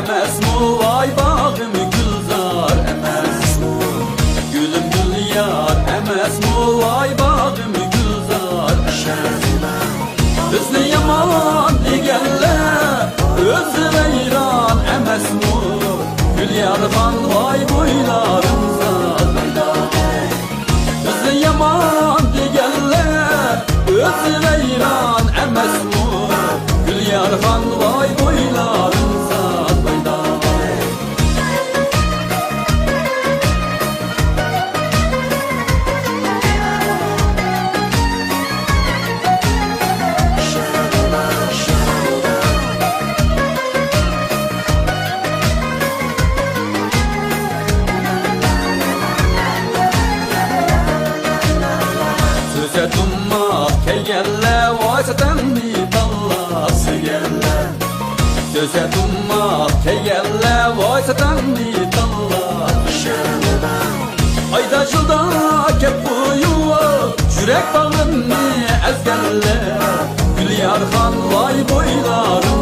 emasmi vay bağım gülzar emasmi gülüm gülyar emasmi vay bağım gülzar bizni yomon deganlar o'zi vayron emasmi Gülyarxon voy bo'ylarimizda bizni yomon deganlar o'zi vayron emasmi Gülyarxon voy bo'ylarimizda Kegelle vay satanni dallası gelle Söze dummak kegelle vay satanni dallası Ayda жылda kep buyuva Jürek bağını ezgelle Gülyarxon vay boylarım